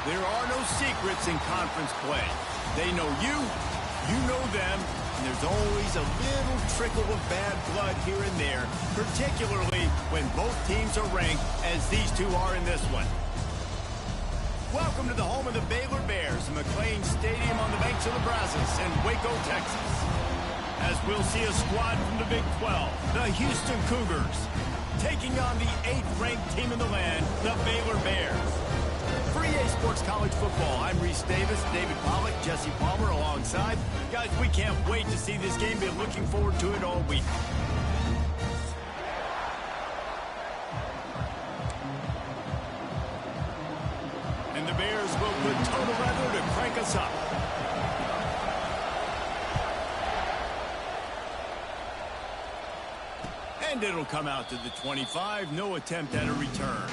There are no secrets in conference play. They know you, you know them, and there's always a little trickle of bad blood here and there, particularly when both teams are ranked as these two are in this one. Welcome to the home of the Baylor Bears, McLean Stadium on the banks of the Brazos in Waco, Texas. As we'll see a squad from the Big 12, the Houston Cougars, taking on the 8th-ranked team in the land, the Baylor Bears. For EA Sports College Football, I'm Reese Davis, David Pollack, Jesse Palmer alongside. Guys, we can't wait to see this game. Been looking forward to it all week. And the Bears will put total weather to crank us up. And it'll come out to the 25. No attempt at a return.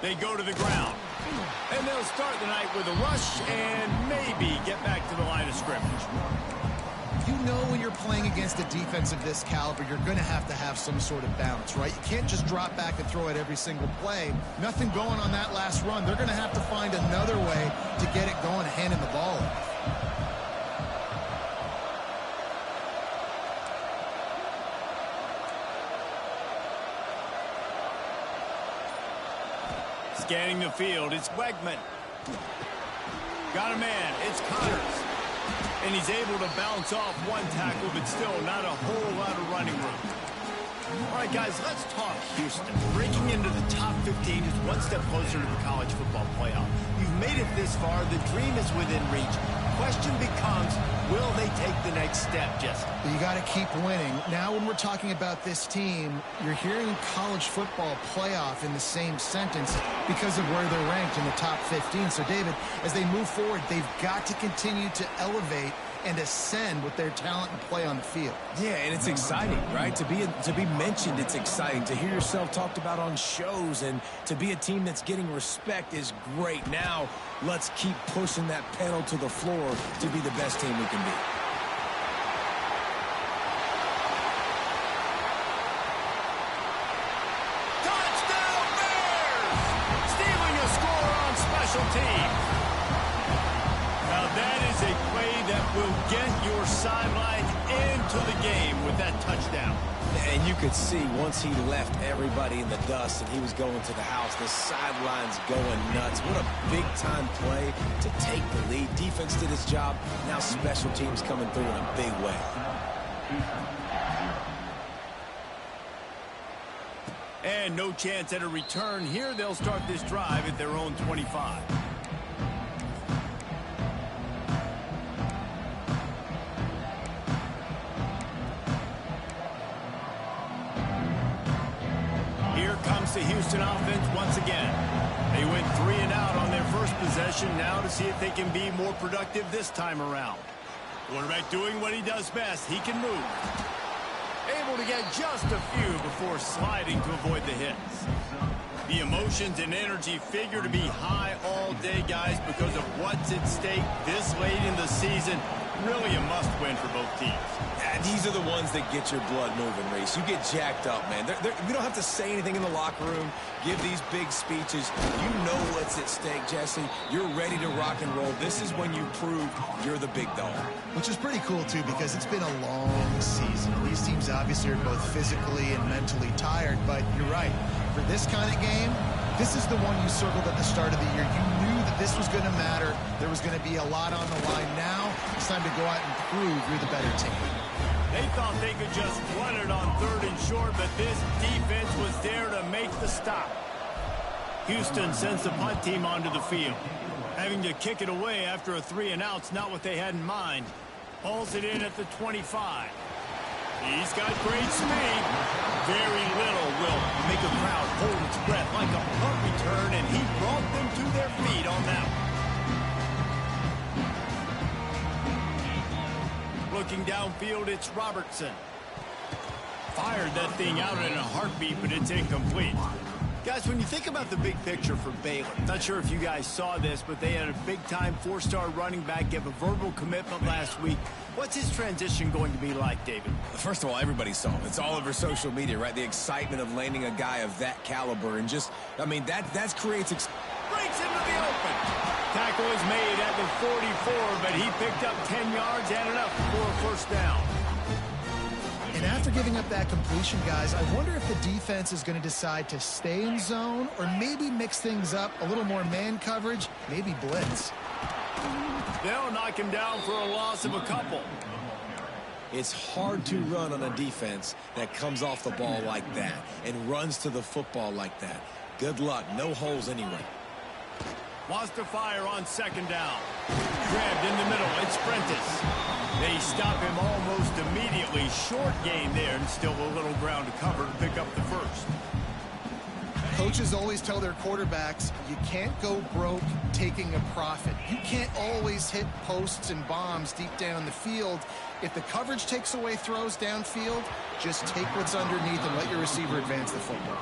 They go to the ground. And they'll start the night with a rush and maybe get back to the line of scrimmage. You know when you're playing against a defense of this caliber, you're going to have some sort of balance, right? You can't just drop back and throw it every single play. Nothing going on that last run. They're going to have to find another way to get it going, handing the ball off. Scanning the field, it's Wegman. Got a man, it's Connors. And he's able to bounce off one tackle, but still not a whole lot of running room. All right, guys, let's talk Houston. Breaking into the top 15 is one step closer to the college football playoff. You've made it this far. The dream is within reach. Question becomes, will they take the next step, Jesse? You got to keep winning. Now when we're talking about this team, you're hearing college football playoff in the same sentence because of where they're ranked in the top 15. So, David, as they move forward, they've got to continue to elevate and ascend with their talent and play on the field. Yeah, and it's exciting, right? To be mentioned, it's exciting. To hear yourself talked about on shows and to be a team that's getting respect is great. Now, let's keep pushing that pedal to the floor to be the best team we can be. Touchdown Bears! Stealing a score on special teams. Now that is a play that will get your sideline into the game with that touchdown. And you could see once he left everybody in the dust and he was going to the house, the sidelines going nuts. What a big-time play to take the lead. Defense did its job. Now special teams coming through in a big way. And no chance at a return here. They'll start this drive at their own 25. Here comes the Houston offense once again. They went 3 and out on their first possession. Now to see if they can be more productive this time around. Quarterback doing what he does best. He can move. Able to get just a few before sliding to avoid the hits. The emotions and energy figure to be high all day, guys, because of what's at stake this late in the season. Really a must-win for both teams. These are the ones that get your blood moving, Reese. You get jacked up, man. We don't have to say anything in the locker room, give these big speeches. You know what's at stake, Jesse. You're ready to rock and roll. This is when you prove you're the big dog. Which is pretty cool, too, because it's been a long season. These teams obviously are both physically and mentally tired, but you're right. For this kind of game, this is the one you circled at the start of the year. You knew that this was going to matter. There was going to be a lot on the line. Now it's time to go out and prove you're the better team. They thought they could just run it on 3rd and short, but this defense was there to make the stop. Houston sends the punt team onto the field. Having to kick it away after a 3 and out's not what they had in mind. Hauls it in at the 25. He's got great speed. Very little will make a crowd hold its breath like a punt return, and he brought them to their feet on that one. Looking downfield, it's Robertson. Fired that thing out in a heartbeat, but it's incomplete. Guys, when you think about the big picture for Baylor, not sure if you guys saw this, but they had a big-time four-star running back give a verbal commitment last week. What's his transition going to be like, David? First of all, everybody saw it. It's all over social media, right? The excitement of landing a guy of that caliber. And just, I mean, that creates... Breaks into the open. Tackle is made at the 44, but he picked up 10 yards and enough for a first down. And after giving up that completion, guys, I wonder if the defense is going to decide to stay in zone or maybe mix things up, a little more man coverage, maybe blitz. They'll knock him down for a loss of a couple. It's hard to run on a defense that comes off the ball like that and runs to the football like that. Good luck. No holes anyway. Wants to fire on second down. Grabbed in the middle. It's Prentice. They stop him almost immediately. Short gain there and still a little ground to cover to pick up the first. Coaches always tell their quarterbacks, you can't go broke taking a profit. You can't always hit posts and bombs deep down the field. If the coverage takes away throws downfield, just take what's underneath and let your receiver advance the football.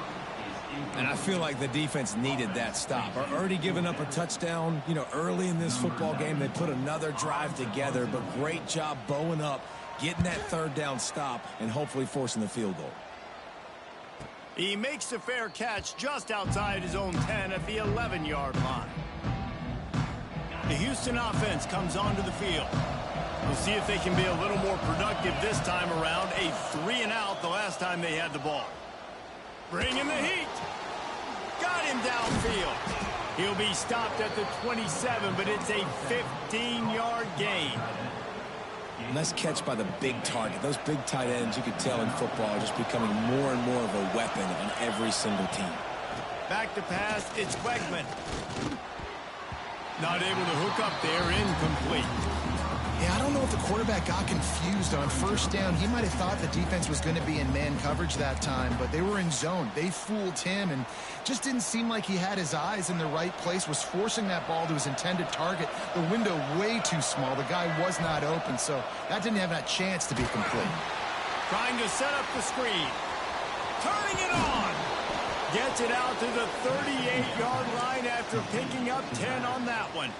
And I feel like the defense needed that stop. Already giving up a touchdown, early in this football game. They put another drive together, but great job bowing up, getting that third down stop, and hopefully forcing the field goal. He makes the fair catch just outside his own 10 at the 11-yard line. The Houston offense comes onto the field. We'll see if they can be a little more productive this time around. A 3-and-out the last time they had the ball. Bringing the heat. Got him downfield. He'll be stopped at the 27, but it's a 15-yard gain. Nice catch by the big target. Those big tight ends, you could tell in football, are just becoming more and more of a weapon on every single team. Back to pass, it's Wegman. Not able to hook up there, incomplete. Yeah, I don't know if the quarterback got confused on first down. He might have thought the defense was going to be in man coverage that time, but they were in zone. They fooled him and just didn't seem like he had his eyes in the right place, was forcing that ball to his intended target. The window way too small. The guy was not open, so that didn't have that chance to be complete. Trying to set up the screen. Turning it on. Gets it out to the 38-yard line after picking up 10 on that one.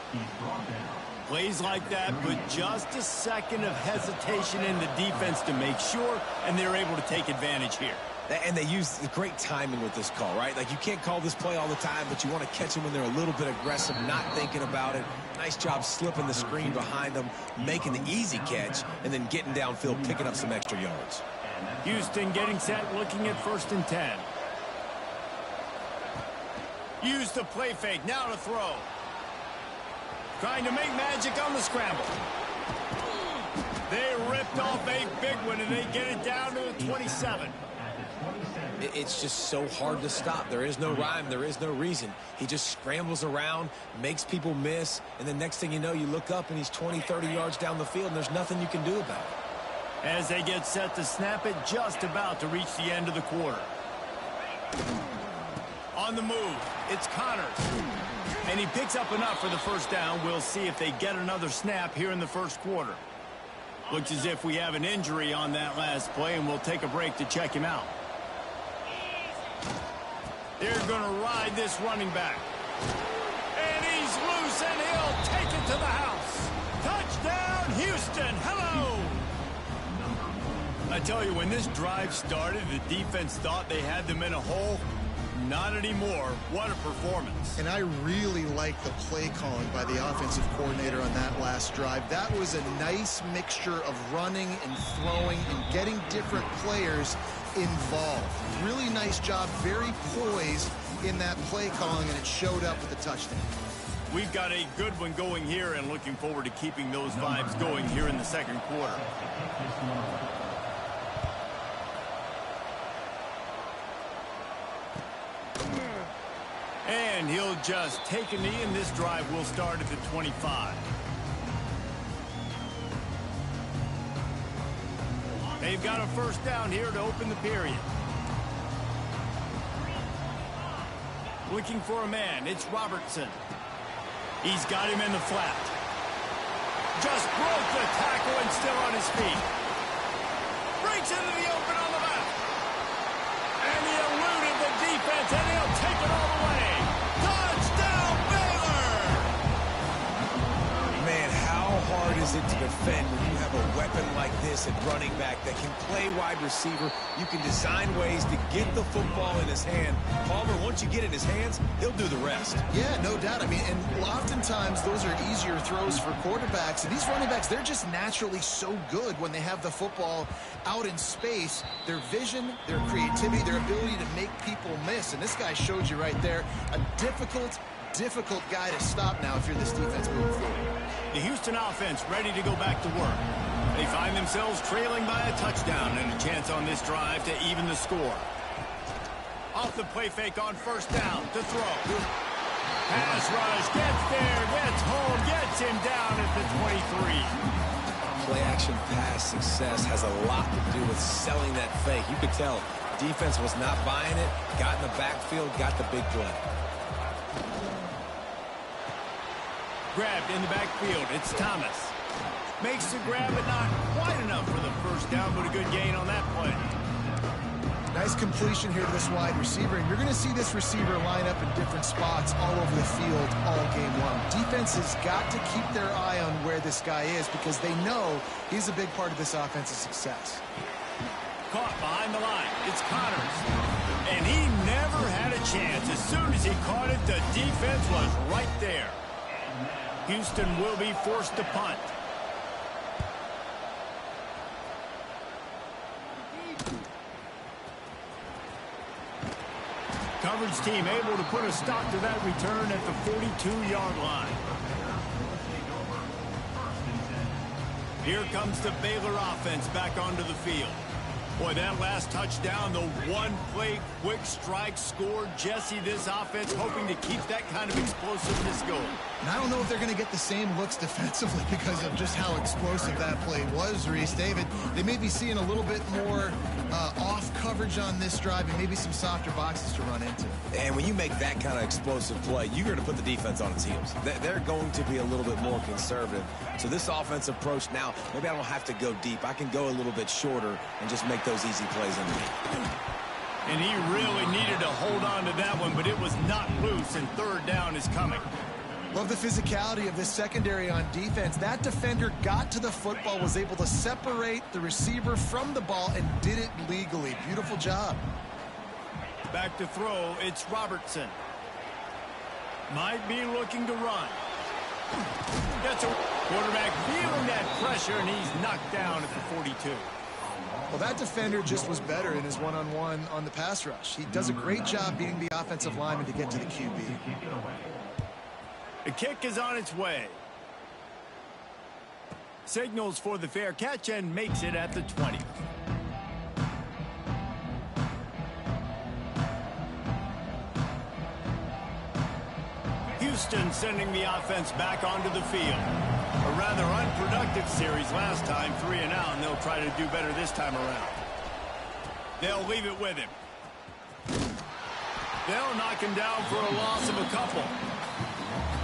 Plays like that, but just a second of hesitation in the defense to make sure, and they're able to take advantage here. And they use the great timing with this call, right? Like, you can't call this play all the time, but you want to catch them when they're a little bit aggressive, not thinking about it. Nice job slipping the screen behind them, making the easy catch, and then getting downfield, picking up some extra yards. Houston getting set, looking at 1st and 10. Use the play fake, now to throw. Trying to make magic on the scramble. They ripped off a big one, and they get it down to the 27. It's just so hard to stop. There is no rhyme. There is no reason. He just scrambles around, makes people miss, and the next thing you know, you look up, and he's 20, 30 yards down the field, and there's nothing you can do about it. As they get set to snap it, just about to reach the end of the quarter. On the move, it's Connors. And he picks up enough for the first down. We'll see if they get another snap here in the first quarter. Looks as if we have an injury on that last play, and we'll take a break to check him out. They're going to ride this running back. And he's loose, and he'll take it to the house. Touchdown, Houston. Hello. I tell you, when this drive started, the defense thought they had them in a hole. Not anymore. What a performance. And I really like the play calling by the offensive coordinator on that last drive. That was a nice mixture of running and throwing and getting different players involved. Really nice job, very poised in that play calling, and it showed up with the touchdown. We've got a good one going here and looking forward to keeping those vibes going here in the second quarter. And he'll just take a knee, and this drive will start at the 25. They've got a first down here to open the period. Looking for a man. It's Robertson. He's got him in the flat. Just broke the tackle and still on his feet. Breaks into the open on the left. And he eluded the defense, and he'll take defend when you have a weapon like this at running back that can play wide receiver. You can design ways to get the football in his hand. Palmer, once you get it in his hands, he'll do the rest. Yeah, no doubt. I mean, and oftentimes those are easier throws for quarterbacks. And these running backs, they're just naturally so good when they have the football out in space. Their vision, their creativity, their ability to make people miss. And this guy showed you right there a difficult guy to stop now if you're this defense moving forward. The Houston offense ready to go back to work. They find themselves trailing by a touchdown and a chance on this drive to even the score. Off the play fake on first down to throw. Pass rush, gets there, gets home, gets him down at the 23. Play action pass success has a lot to do with selling that fake. You could tell defense was not buying it, got in the backfield, got the big play. Grabbed in the backfield, it's Thomas. Makes the grab, but not quite enough for the first down, but a good gain on that play. Nice completion here to this wide receiver, and you're going to see this receiver line up in different spots all over the field all game long. Defense has got to keep their eye on where this guy is because they know he's a big part of this offense's success. Caught behind the line, it's Connors. And he never had a chance. As soon as he caught it, the defense was right there. Houston will be forced to punt. Coverage team able to put a stop to that return at the 42-yard line. Here comes the Baylor offense back onto the field. Boy, that last touchdown, the one-play quick strike scored. Jesse, this offense hoping to keep that kind of explosiveness going. And I don't know if they're going to get the same looks defensively because of just how explosive that play was, Reese. David, they may be seeing a little bit more off coverage on this drive and maybe some softer boxes to run into. And when you make that kind of explosive play, you're going to put the defense on its heels. They're going to be a little bit more conservative. So this offense approach now, maybe I don't have to go deep. I can go a little bit shorter and just make those easy plays underneath. And he really needed to hold on to that one, but it was not loose, and third down is coming. Love the physicality of this secondary on defense. That defender got to the football, was able to separate the receiver from the ball, and did it legally. Beautiful job. Back to throw, it's Robertson. Might be looking to run. Gets a quarterback feeling that pressure, and he's knocked down at the 42. Well, that defender just was better in his one-on-one on the pass rush. He does a great job being the offensive lineman to get to the QB. The kick is on its way. Signals for the fair catch and makes it at the 20. Houston sending the offense back onto the field. A rather unproductive series last time, 3 and out, and they'll try to do better this time around. They'll leave it with him. They'll knock him down for a loss of a couple.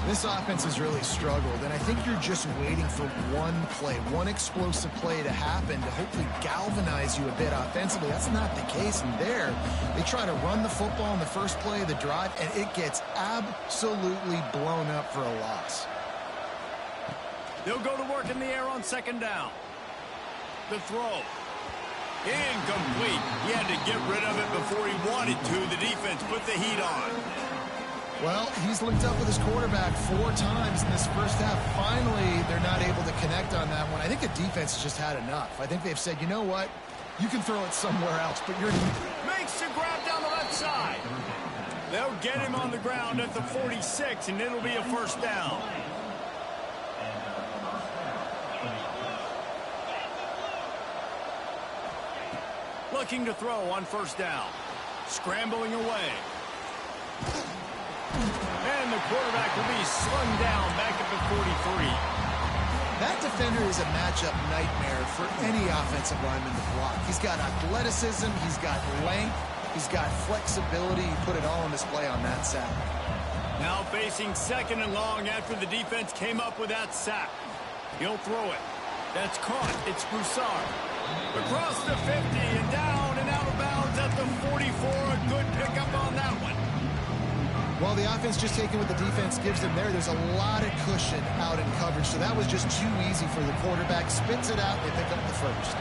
This offense has really struggled, and I think you're just waiting for one play, one explosive play to happen to hopefully galvanize you a bit offensively. That's not the case, and there, they try to run the football in the first play of the drive, and it gets absolutely blown up for a loss. They'll go to work in the air on second down. The throw. Incomplete. He had to get rid of it before he wanted to. The defense put the heat on. Well, he's linked up with his quarterback 4 times in this first half. Finally, they're not able to connect on that one. I think the defense has just had enough. I think they've said, you know what? You can throw it somewhere else, but you're... Makes the grab down the left side. They'll get him on the ground at the 46, and it'll be a first down. Looking to throw on first down. Scrambling away. And the quarterback will be slung down back at the 43. That defender is a matchup nightmare for any offensive lineman to block. He's got athleticism, he's got length, he's got flexibility. He put it all on display on that sack. Now facing second and long after the defense came up with that sack. He'll throw it. That's caught. It's Broussard. Across the 50 and down and out of bounds at the 44. A good pickup on that one. Well, the offense just taking what the defense gives them there. There's a lot of cushion out in coverage, so that was just too easy for the quarterback. Spits it out, and they pick up the first.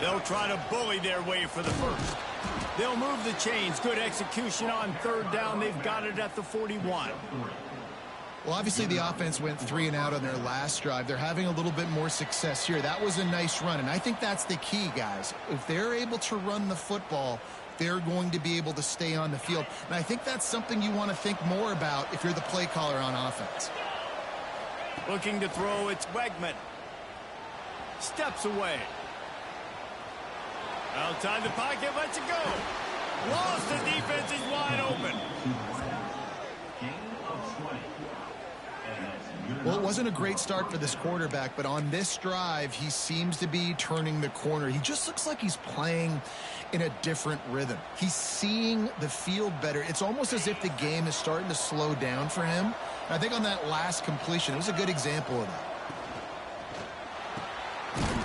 They'll try to bully their way for the first. They'll move the chains. Good execution on third down. They've got it at the 41. Well, obviously the offense went 3 and out on their last drive. They're having a little bit more success here. That was a nice run, and I think that's the key, guys. If they're able to run the football, they're going to be able to stay on the field. And I think that's something you want to think more about if you're the play caller on offense. Looking to throw, it's Wegman. Steps away. Outside the pocket, lets it go. Lost, the defense is wide open. Well, it wasn't a great start for this quarterback, but on this drive, he seems to be turning the corner. He just looks like he's playing in a different rhythm. He's seeing the field better. It's almost as if the game is starting to slow down for him. And I think on that last completion, it was a good example of that.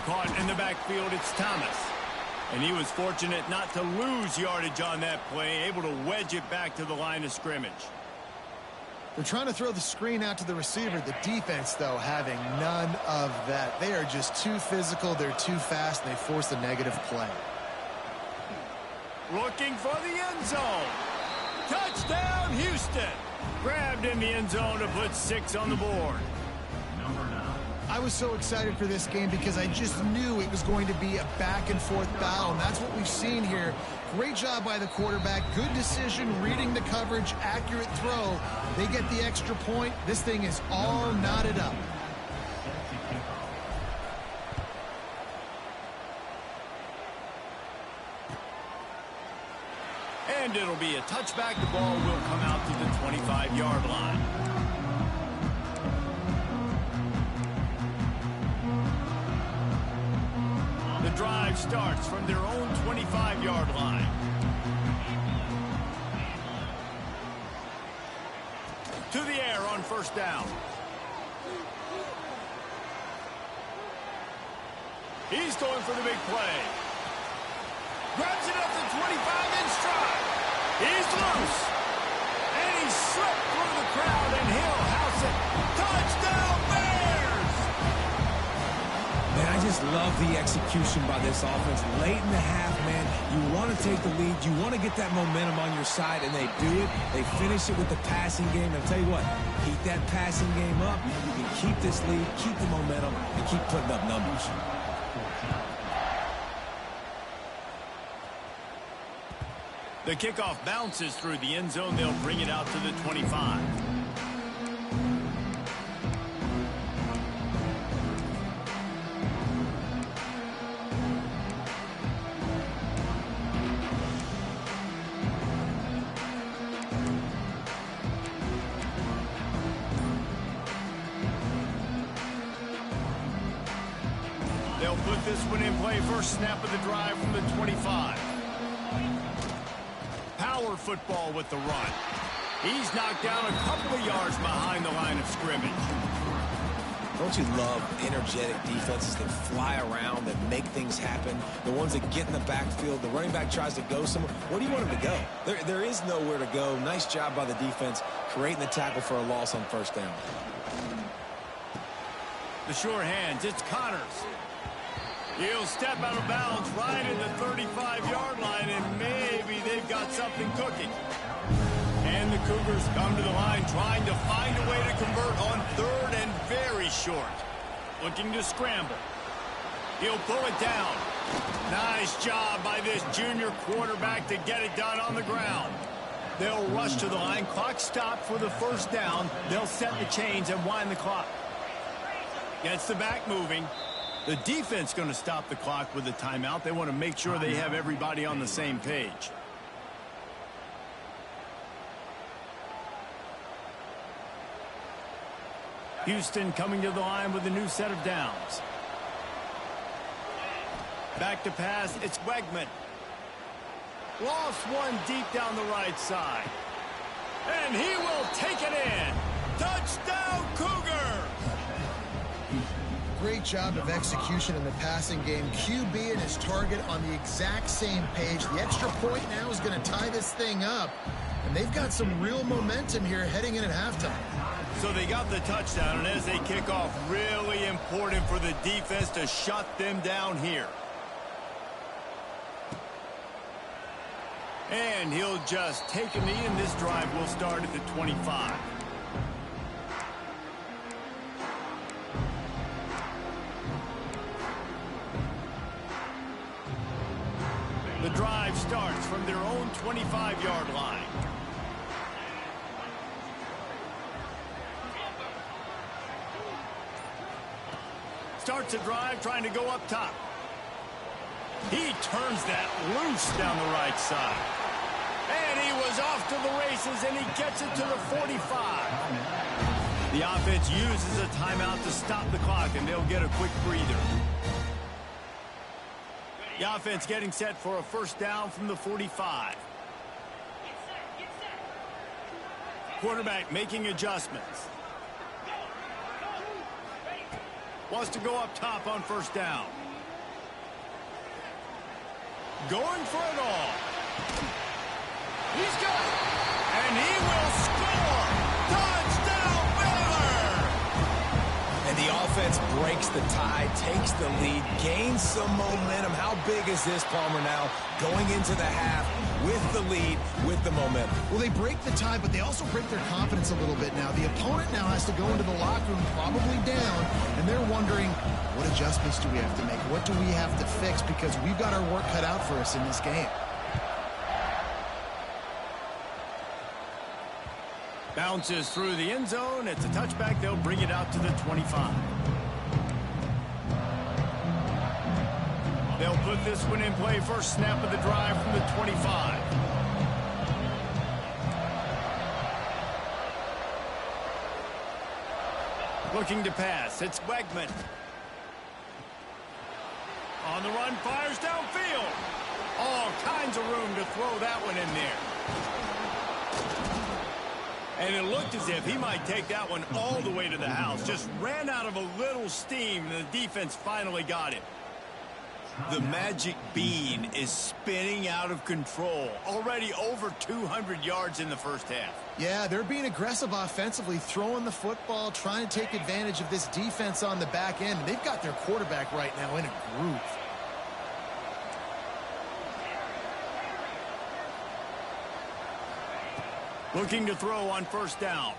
Caught in the backfield, it's Thomas. And he was fortunate not to lose yardage on that play, able to wedge it back to the line of scrimmage. They're trying to throw the screen out to the receiver. The defense, though, having none of that. They are just too physical. They're too fast, and they force a negative play. Looking for the end zone. Touchdown, Houston. Grabbed in the end zone to put 6 on the board. I was so excited for this game because I just knew it was going to be a back-and-forth battle, and that's what we've seen here. Great job by the quarterback. Good decision, reading the coverage, accurate throw. They get the extra point. This thing is all knotted up. And it'll be a touchback. The ball will come out to the 25-yard line. The drive starts from their own 25-yard line. To the air on first down. He's going for the big play. Grabs it up to 25 in stride. He's loose. And he slipped through the crowd, and he'll house it. Touchdown, Bears! Man, I just love the execution by this offense. Late in the half, man, you want to take the lead. You want to get that momentum on your side, and they do it. They finish it with the passing game. And I'll tell you what, keep that passing game up. You can keep this lead, keep the momentum, and keep putting up numbers. The kickoff bounces through the end zone. They'll bring it out to the 25. They'll put this one in play. First snap of the drive from the 25. Power football with the run. He's knocked down a couple of yards behind the line of scrimmage. Don't you love energetic defenses that fly around, that make things happen? The ones that get in the backfield, the running back tries to go somewhere. Where do you want him to go? There is nowhere to go. Nice job by the defense creating the tackle for a loss on first down. The sure hands, it's Connors. He'll step out of bounds right at the 35-yard line, and maybe they've got something cooking. And the Cougars come to the line trying to find a way to convert on third and very short. Looking to scramble. He'll pull it down. Nice job by this junior quarterback to get it done on the ground. They'll rush to the line. Clock stopped for the first down. They'll set the chains and wind the clock. Gets the back moving. The defense going to stop the clock with a timeout. They want to make sure they have everybody on the same page. Houston coming to the line with a new set of downs. Back to pass, it's Wegman. Lost one deep down the right side. And he will take it in. Touchdown, Cougar! Great great job of execution in the passing game. QB and his target on the exact same page. The extra point now is going to tie this thing up. And they've got some real momentum here heading in at halftime. So they got the touchdown, and as they kick off, really important for the defense to shut them down here. And he'll just take a knee, and this drive will start at the 25. The drive starts from their own 25-yard line. Starts a drive trying to go up top. He turns that loose down the right side. And he was off to the races, and he gets it to the 45. The offense uses a timeout to stop the clock, and they'll get a quick breather. The offense getting set for a first down from the 45. Quarterback making adjustments. Wants to go up top on first down. Going for it all. He's got it. And he will score. Touchdown, Baylor! And the offense breaks the tie, takes the lead, gains some momentum. How big is this, Palmer, now? Going into the half with the lead, with the momentum. Well, they break the tie, but they also break their confidence a little bit now. The opponent now has to go into the locker room probably down, and they're wondering, what adjustments do we have to make? What do we have to fix? Because we've got our work cut out for us in this game. Bounces through the end zone. It's a touchback. They'll bring it out to the 25. They'll put this one in play. First snap of the drive from the 25. Looking to pass. It's Wegman. On the run, fires downfield. All kinds of room to throw that one in there. And it looked as if he might take that one all the way to the house. Just ran out of a little steam, and the defense finally got it. The magic bean is spinning out of control. Already over 200 yards in the first half. Yeah, they're being aggressive offensively, throwing the football, trying to take advantage of this defense on the back end. They've got their quarterback right now in a groove. Looking to throw on first down.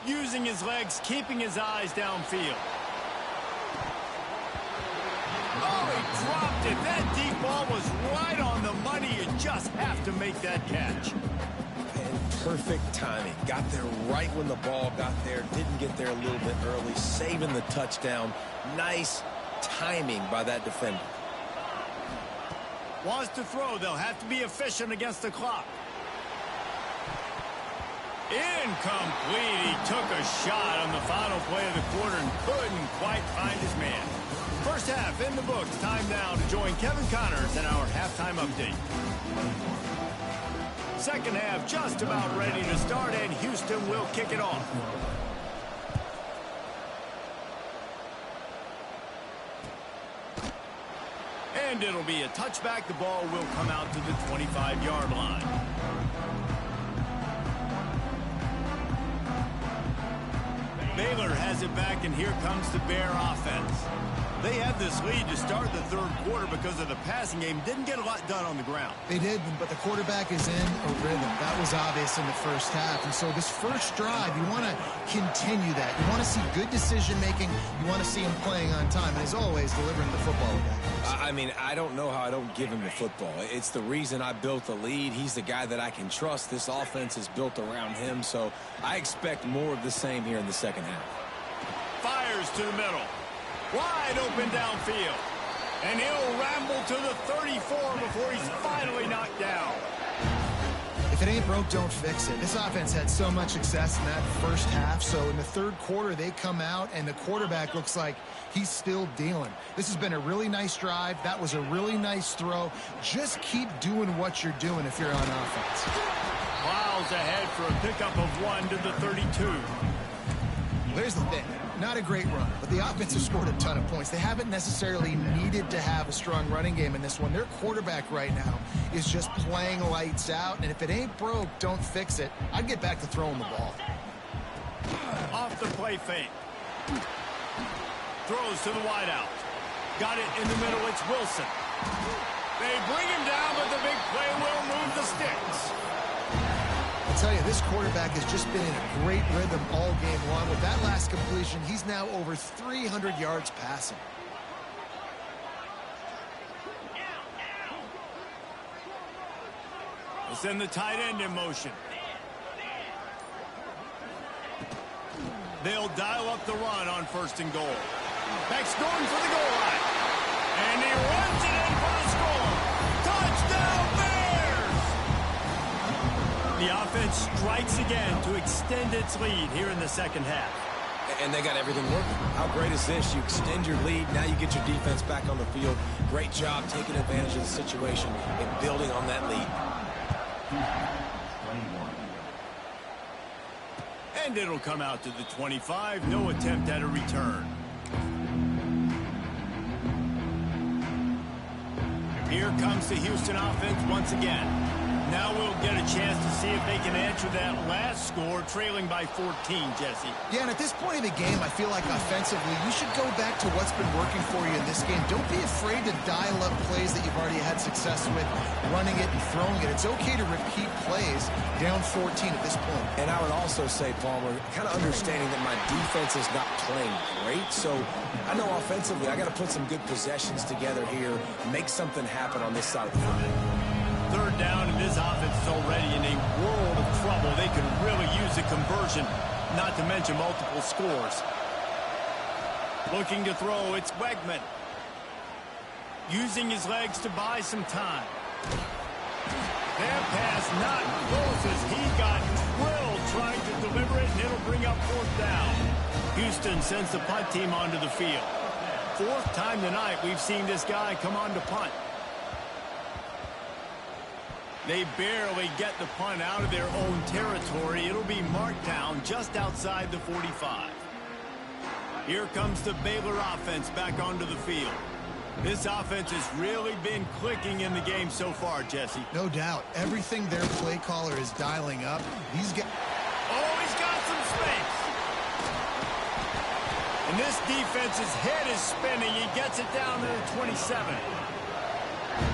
Using his legs, keeping his eyes downfield. Oh, he dropped it. That deep ball was right on the money. You just have to make that catch. And perfect timing. Got there right when the ball got there. Didn't get there a little bit early. Saving the touchdown. Nice timing by that defender. Wants to throw. They'll have to be efficient against the clock. Incomplete. He took a shot on the final play of the quarter and couldn't quite find his man. First half in the books. Time now to join Kevin Connors in our halftime update. Second half just about ready to start, and Houston will kick it off. And it'll be a touchback. The ball will come out to the 25-yard line. Baylor has it back, and here comes the Bear offense. They had this lead to start the third quarter because of the passing game. Didn't get a lot done on the ground. They did, but the quarterback is in a rhythm. That was obvious in the first half. And so this first drive, you want to continue that. You want to see good decision-making. You want to see him playing on time. And as always, delivering the football. I mean, I don't know how I don't give him the football. It's the reason I built the lead. He's the guy that I can trust. This offense is built around him. So I expect more of the same here in the second half. Fires to the middle. Wide open downfield. And he'll ramble to the 34 before he's finally knocked down. If it ain't broke, don't fix it. This offense had so much success in that first half. So in the third quarter, they come out, and the quarterback looks like he's still dealing. This has been a really nice drive. That was a really nice throw. Just keep doing what you're doing if you're on offense. Miles ahead for a pickup of 1 to the 32. There's the thing. Not a great run, but the offense has scored a ton of points. They haven't necessarily needed to have a strong running game in this one. Their quarterback right now is just playing lights out, and if it ain't broke, don't fix it. I'd get back to throwing the ball. Off the play fake. Throws to the wideout. Got it in the middle. It's Wilson. They bring him down, but the big play will move the sticks. I'll tell you, this quarterback has just been in a great rhythm all game long. With that last completion, he's now over 300 yards passing. We'll send the tight end in motion. They'll dial up the run on 1st and goal. Beck's going for the goal line. And he runs it in for the score. Touchdown, Bears! The offense strikes again to extend its lead here in the second half. And they got everything working. How great is this? You extend your lead. Now you get your defense back on the field. Great job taking advantage of the situation and building on that lead. And it'll come out to the 25. No attempt at a return. Here comes the Houston offense once again. Now we'll get a chance to see if they can answer that last score, trailing by 14, Jesse. Yeah, and at this point in the game, I feel like offensively, you should go back to what's been working for you in this game. Don't be afraid to dial up plays that you've already had success with, running it and throwing it. It's okay to repeat plays down 14 at this point. And I would also say, Palmer, kind of understanding that my defense is not playing great, so I know offensively I got to put some good possessions together here, make something happen on this side of the field. 3rd down, and this offense is already in a world of trouble. They could really use a conversion, not to mention multiple scores. Looking to throw, it's Wegman. Using his legs to buy some time. That pass not close as he got drilled trying to deliver it, and it'll bring up 4th down. Houston sends the punt team onto the field. 4th time tonight we've seen this guy come on to punt. They barely get the punt out of their own territory. It'll be marked down just outside the 45. Here comes the Baylor offense back onto the field. This offense has really been clicking in the game so far, Jesse. No doubt. Everything their play caller is dialing up. He's got some space. And this defense's head is spinning. He gets it down to the 27.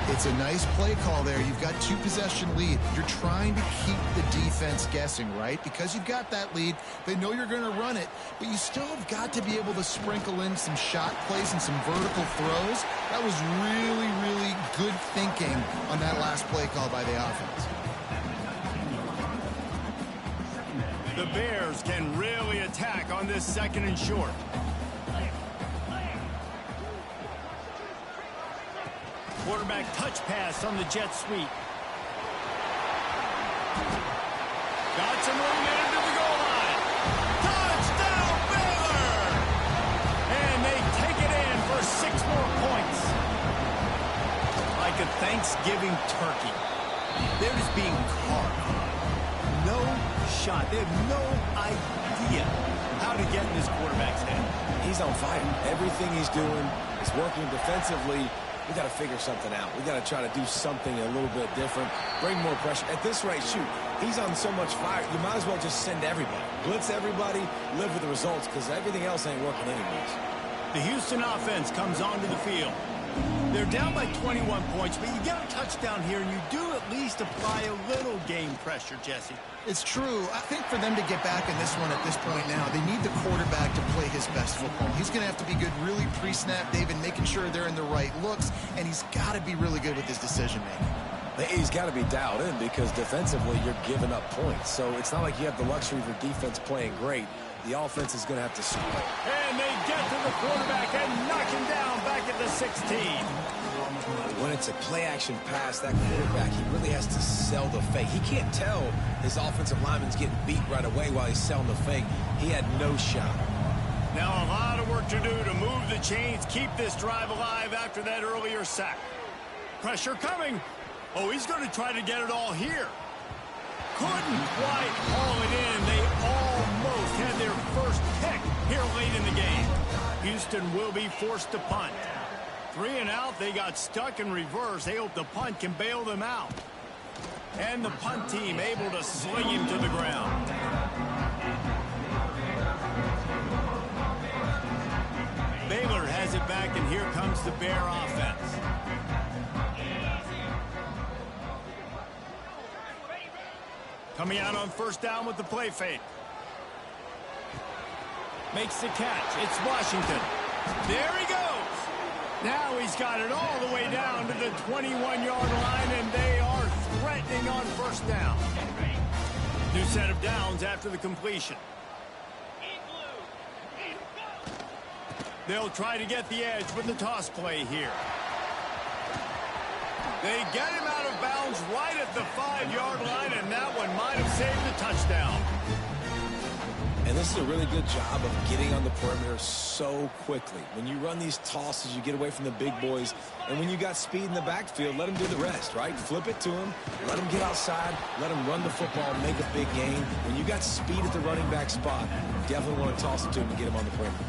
It's a nice play call there. You've got 2-possession lead. You're trying to keep the defense guessing, right? Because you've got that lead, they know you're going to run it, but you still have got to be able to sprinkle in some shot plays and some vertical throws. That was really, really good thinking on that last play call by the offense. The Bears can really attack on this 2nd and short. Quarterback touch pass on the jet sweep. Got some room into the goal line. Touchdown, Baylor! And they take it in for 6 more points. Like a Thanksgiving turkey. They're just being carved. No shot. They have no idea how to get in this quarterback's head. He's on fire. Everything he's doing is working defensively. We got to figure something out. We got to try to do something a little bit different. Bring more pressure. At this rate, shoot, he's on so much fire. You might as well just send everybody. Blitz everybody, live with the results, because everything else ain't working anyways. The Houston offense comes onto the field. They're down by 21 points, but you get a touchdown here, and you do at least apply a little game pressure, Jesse. It's true. I think for them to get back in this one at this point now, they need the quarterback to play his best football. He's going to have to be good really pre-snap, David, making sure they're in the right looks, and he's got to be really good with his decision-making. He's got to be dialed in because defensively you're giving up points. So it's not like you have the luxury of your defense playing great. The offense is going to have to score. And they get to the quarterback and knock him down back at the 16. When it's a play-action pass, that quarterback, he really has to sell the fake. He can't tell his offensive lineman's getting beat right away while he's selling the fake. He had no shot. Now a lot of work to do to move the chains, keep this drive alive after that earlier sack. Pressure coming. Oh, he's going to try to get it all here. Couldn't quite haul it in. They almost had their first pick Houston will be forced to punt. 3 and out, they got stuck in reverse. They hope the punt can bail them out. And the punt team able to sling him to the ground. Baylor has it back, and here comes the Bear offense. Coming out on first down with the play fake. Makes the catch. It's Washington. There he goes. Now he's got it all the way down to the 21-yard line, and they are threatening on first down. New set of downs after the completion. They'll try to get the edge with the toss play here. They get him out of bounds right at the 5-yard line, and that one might have saved the touchdown. And this is a really good job of getting on the perimeter so quickly. When you run these tosses, you get away from the big boys. And when you got speed in the backfield, let them do the rest, right? Flip it to them, let them get outside, let them run the football, make a big gain. When you got speed at the running back spot, definitely want to toss it to him and get him on the perimeter.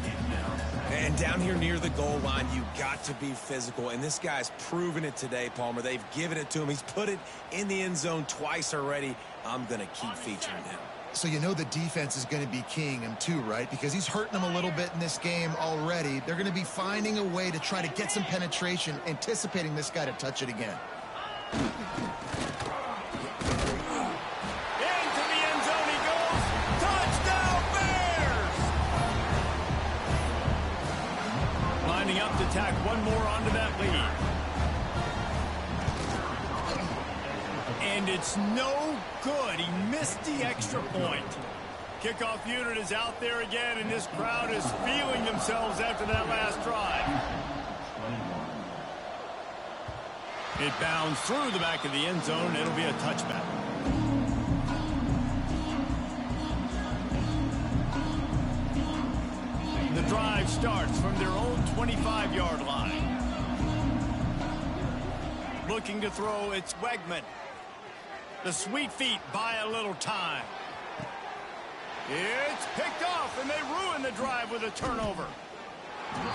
And down here near the goal line, you got to be physical. And this guy's proven it today, Palmer. They've given it to him. He's put it in the end zone twice already. I'm going to keep featuring him. So you know the defense is going to be keying him too, right? Because he's hurting them a little bit in this game already. They're going to be finding a way to try to get some penetration, anticipating this guy to touch it again. Into the end zone he goes. Touchdown Bears! Lining up to tack one more onto that lead. And it's no good. He missed the extra point. Kickoff unit is out there again, and this crowd is feeling themselves after that last drive. It bounds through the back of the end zone. It'll be a touchback. The drive starts from their own 25-yard line. Looking to throw, it's Wegman. The sweet feet buy a little time. It's picked off, and they ruin the drive with a turnover.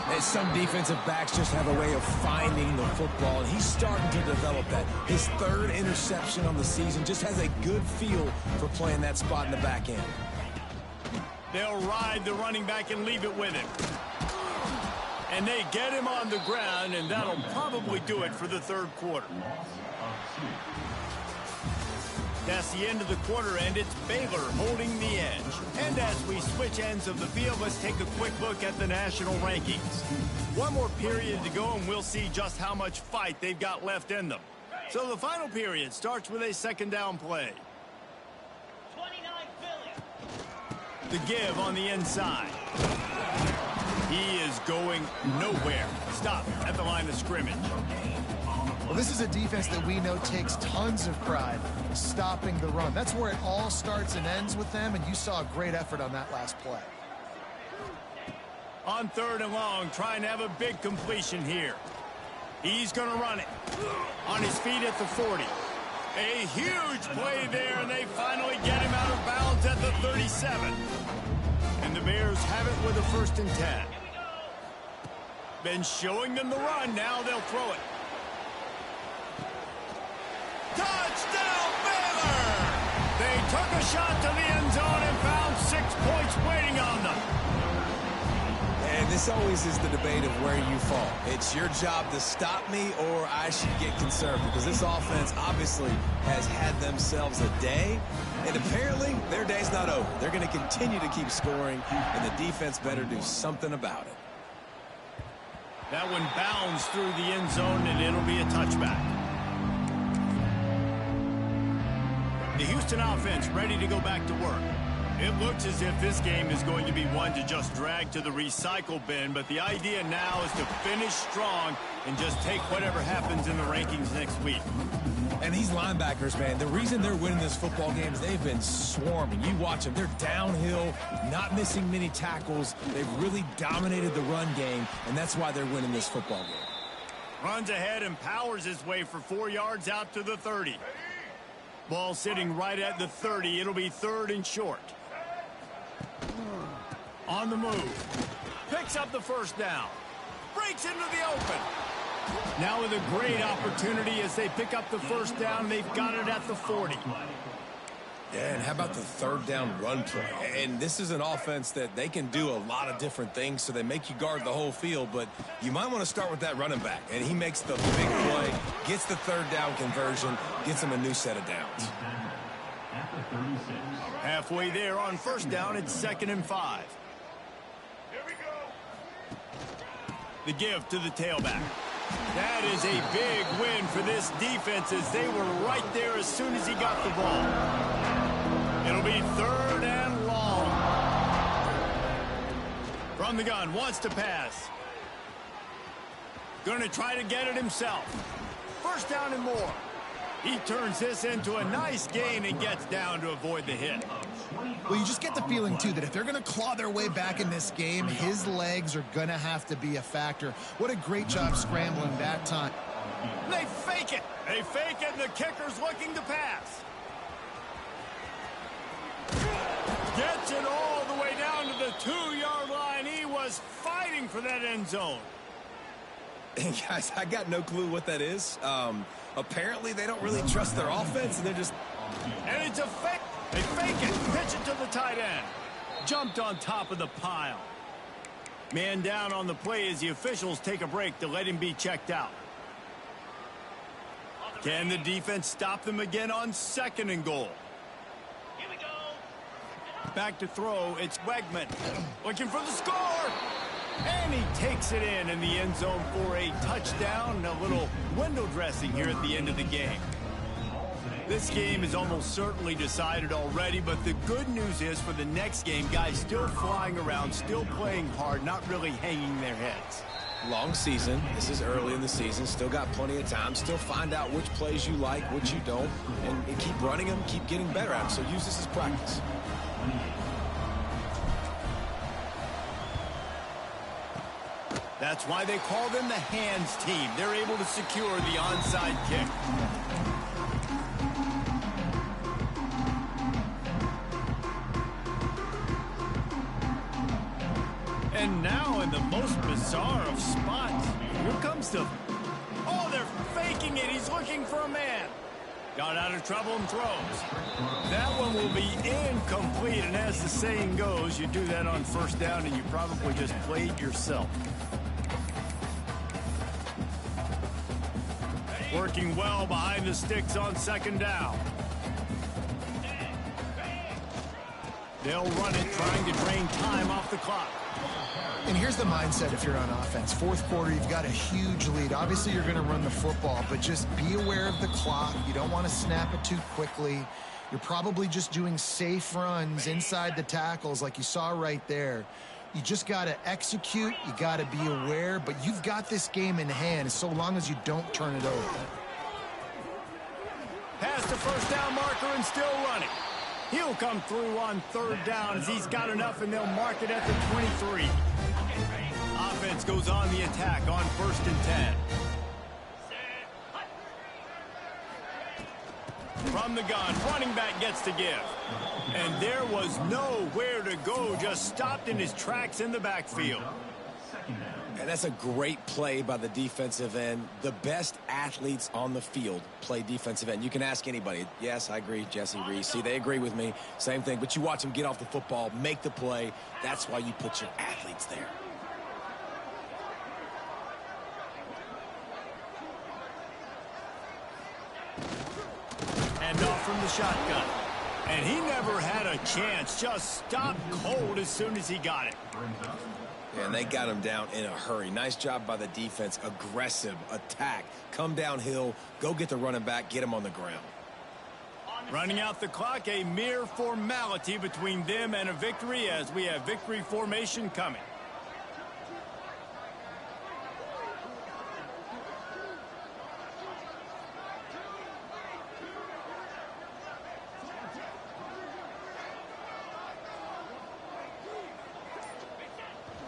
And some defensive backs just have a way of finding the football, and he's starting to develop that. His 3rd interception on the season, just has a good feel for playing that spot in the back end. They'll ride the running back and leave it with him. And they get him on the ground, and that'll probably do it for the 3rd quarter. That's the end of the quarter, and it's Baylor holding the edge. And as we switch ends of the field, let's take a quick look at the national rankings. One more period to go, and we'll see just how much fight they've got left in them. So the final period starts with a 2nd down play. 29 Philly. The give on the inside. He is going nowhere. Stop at the line of scrimmage. Well, this is a defense that we know takes tons of pride stopping the run. That's where it all starts and ends with them, and you saw a great effort on that last play. On 3rd and long, trying to have a big completion here. He's going to run it. On his feet at the 40. A huge play there, and they finally get him out of bounds at the 37. And the Bears have it with a 1st and 10. Been showing them the run. Now they'll throw it. Touchdown, Baylor! They took a shot to the end zone and found 6 points waiting on them. And this always is the debate of where you fall. It's your job to stop me, or I should get conservative, because this offense obviously has had themselves a day, and apparently their day's not over. They're going to continue to keep scoring, and the defense better do something about it. That one bounds through the end zone, and it'll be a touchback. The Houston offense ready to go back to work. It looks as if this game is going to be one to just drag to the recycle bin, but the idea now is to finish strong and just take whatever happens in the rankings next week. And these linebackers, man, the reason they're winning this football game is they've been swarming. You watch them. They're downhill, not missing many tackles. They've really dominated the run game, and that's why they're winning this football game. Runs ahead and powers his way for 4 yards out to the 30. Ball sitting right at the 30. It'll be 3rd and short. On the move. Picks up the first down. Breaks into the open. Now with a great opportunity as they pick up the first down. They've got it at the 40. Yeah, and how about the third down run play? And this is an offense that they can do a lot of different things, so they make you guard the whole field, but you might want to start with that running back. And he makes the big play, gets the third down conversion, gets him a new set of downs. Halfway there on first down, it's 2nd and 5. Here we go. The give to the tailback. That is a big win for this defense as they were right there as soon as he got the ball. It'll be 3rd and long. From the gun, wants to pass. Going to try to get it himself. First down and more. He turns this into a nice gain and gets down to avoid the hit. Well, you just get the feeling, too, that if they're going to claw their way back in this game, his legs are going to have to be a factor. What a great job scrambling that time. They fake it. They fake it, and the kicker's looking to pass. Gets it all the way down to the 2-yard line. He was fighting for that end zone. Guys, I got no clue what that is. Apparently, they don't really trust their offense, and they're just... And it's a fake. They fake it. Pitch it to the tight end. Jumped on top of the pile. Man down on the play as the officials take a break to let him be checked out. Can the defense stop them again on 2nd and goal? Here we go. Back to throw. It's Wegman. Looking for the score. And he takes it in the end zone for a touchdown. A little window dressing here at the end of the game. This game is almost certainly decided already, but the good news is for the next game, guys still flying around, still playing hard, not really hanging their heads. Long season. This is early in the season. Still got plenty of time. Still find out which plays you like, which you don't, and keep running them, keep getting better at them. So use this as practice. That's why they call them the hands team. They're able to secure the onside kick. And now in the most bizarre of spots, here comes the... Oh, they're faking it. He's looking for a man. Got out of trouble and throws. That one will be incomplete. And as the saying goes, you do that on first down and you probably just played yourself. Working well behind the sticks on 2nd down. They'll run it, trying to drain time off the clock. And here's the mindset if you're on offense. 4th quarter, you've got a huge lead. Obviously, you're going to run the football, but just be aware of the clock. You don't want to snap it too quickly. You're probably just doing safe runs inside the tackles like you saw right there. You just got to execute. You got to be aware, but you've got this game in hand so long as you don't turn it over. Past the first down marker and still running. He'll come through on 3rd down as he's got enough, and they'll mark it at the 23. Offense goes on the attack on 1st and 10. From the gun, running back gets to give. And there was nowhere to go, just stopped in his tracks in the backfield. And that's a great play by the defensive end. The best athletes on the field play defensive end. You can ask anybody. Yes, I agree, Jesse Reese. See, they agree with me. Same thing. But you watch them get off the football, make the play. That's why you put your athletes there. And off from the shotgun. And he never had a chance. Just stopped cold as soon as he got it. And they got him down in a hurry. Nice job by the defense. Aggressive attack. Come downhill. Go get the running back. Get him on the ground. Running out the clock, a mere formality between them and a victory as we have victory formation coming.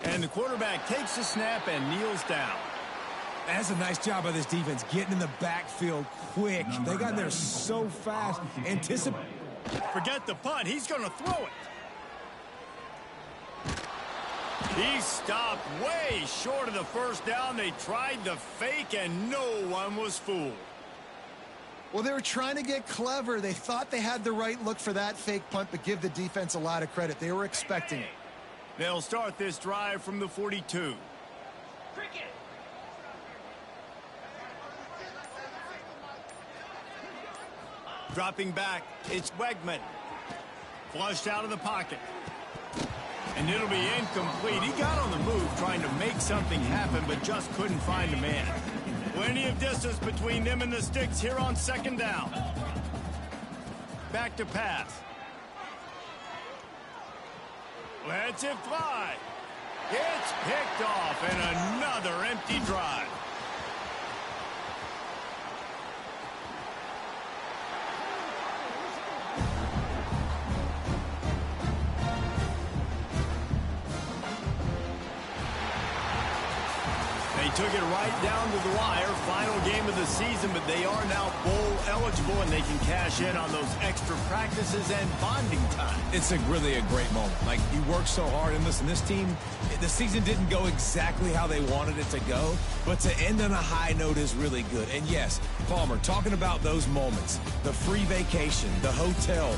And the quarterback takes the snap and kneels down. That's a nice job by this defense, getting in the backfield quick. They got there so fast. Forget the punt. He's going to throw it. He stopped way short of the first down. They tried the fake, and no one was fooled. Well, they were trying to get clever. They thought they had the right look for that fake punt, but give the defense a lot of credit. They were expecting it. They'll start this drive from the 42. Cricket. Dropping back, it's Wegman. Flushed out of the pocket. And it'll be incomplete. He got on the move trying to make something happen, but just couldn't find a man. Plenty of distance between them and the sticks here on second down. Back to pass. Lets it fly. It's picked off, and another empty drive. They took it right down to the wire. Final game of the season, but they are now bowl eligible, and they can cash in on those extra practices and bonding time. It's really a great moment. Like, you work so hard, and listen, this team, the season didn't go exactly how they wanted it to go, but to end on a high note is really good. And yes, Palmer, talking about those moments, the free vacation, the hotel,